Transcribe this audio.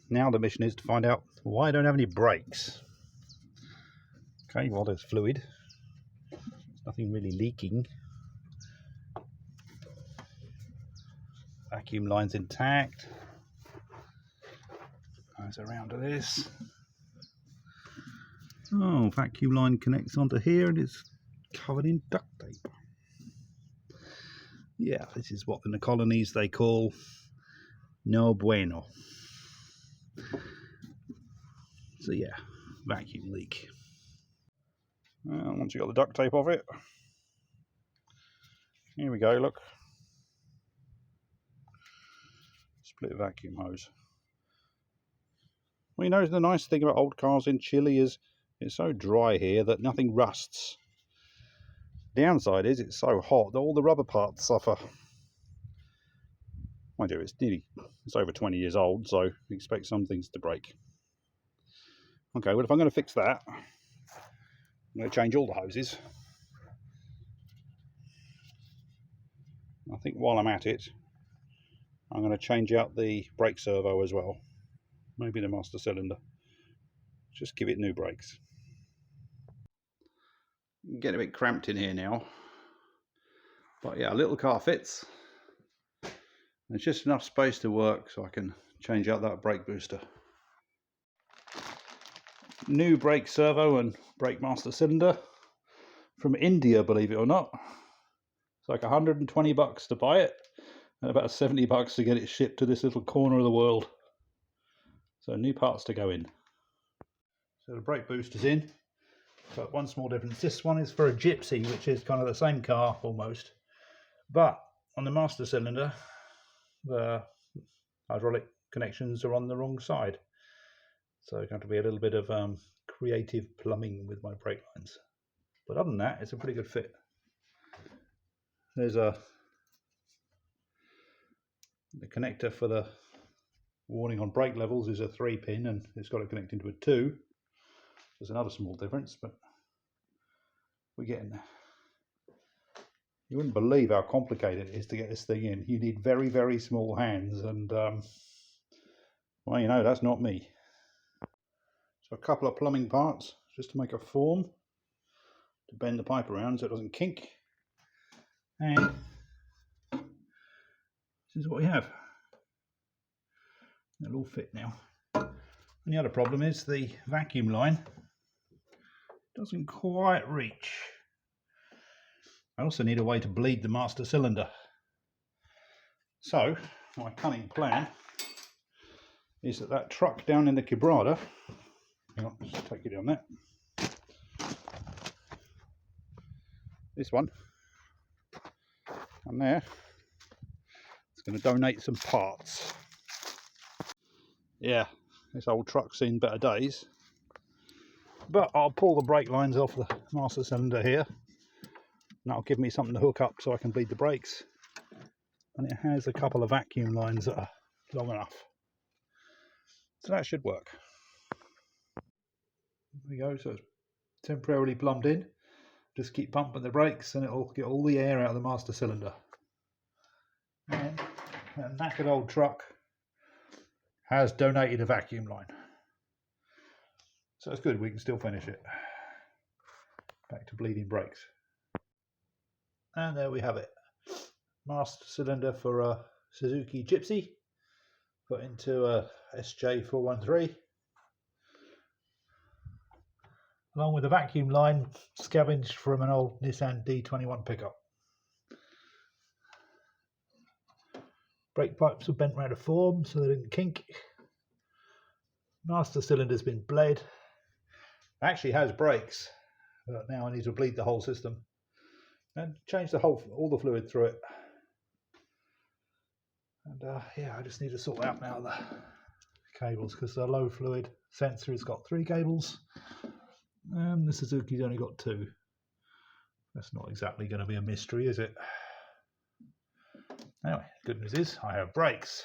now the mission is to find out why I don't have any brakes. Okay, well, there's fluid. Nothing really leaking. Vacuum line's intact. Goes around to this. Oh, vacuum line connects onto here and it's covered in duct tape. Yeah, this is what in the colonies they call no bueno. So yeah, vacuum leak. Once you got the duct tape off it, here we go, look. Split vacuum hose. Well, you know, the nice thing about old cars in Chile is it's so dry here that nothing rusts. The downside is it's so hot that all the rubber parts suffer. Mind you, it's over 20 years old, so you expect some things to break. Okay, well, if I'm going to fix that, I'm going to change all the hoses. I think while I'm at it, I'm going to change out the brake servo as well. Maybe the master cylinder. Just give it new brakes. Get a bit cramped in here now. But yeah, a little car fits. There's just enough space to work so I can change out that brake booster. New brake servo and brake master cylinder from India, believe it or not. It's like 120 bucks to buy it and about 70 bucks to get it shipped to this little corner of the world. So new parts to go in. So the brake booster's in, but one small difference. This one is for a Gypsy, which is kind of the same car almost, but on the master cylinder the hydraulic connections are on the wrong side. So there's going to be a little bit of creative plumbing with my brake lines. But other than that, it's a pretty good fit. There's the connector for the warning on brake levels is a 3-pin, and it's got to connect into a 2. There's another small difference, but we're getting there. You wouldn't believe how complicated it is to get this thing in. You need very, very small hands, and well, you know, that's not me. So a couple of plumbing parts just to make a form to bend the pipe around so it doesn't kink. And this is what we have. It'll all fit now. And the other problem is the vacuum line doesn't quite reach. I also need a way to bleed the master cylinder. So my cunning plan is that truck down in the quebrada, hang on, just take you down there. This one, and there, it's going to donate some parts. Yeah, this old truck's seen better days. But I'll pull the brake lines off the master cylinder here. And that'll give me something to hook up so I can bleed the brakes. And it has a couple of vacuum lines that are long enough. So that should work. There we go, so it's temporarily plumbed in. Just keep pumping the brakes and it'll get all the air out of the master cylinder. And that knackered old truck has donated a vacuum line. So it's good, we can still finish it. Back to bleeding brakes. And there we have it. Master cylinder for a Suzuki Gypsy. Put into a SJ413. Along with a vacuum line scavenged from an old Nissan D21 pickup. Brake pipes were bent round a form so they didn't kink. Master cylinder's been bled. Actually has brakes, but now I need to bleed the whole system and change all the fluid through it. And yeah, I just need to sort out now the cables because the low fluid sensor has got 3 cables and the Suzuki's only got 2. That's not exactly going to be a mystery, is it? Anyway, good news is I have brakes.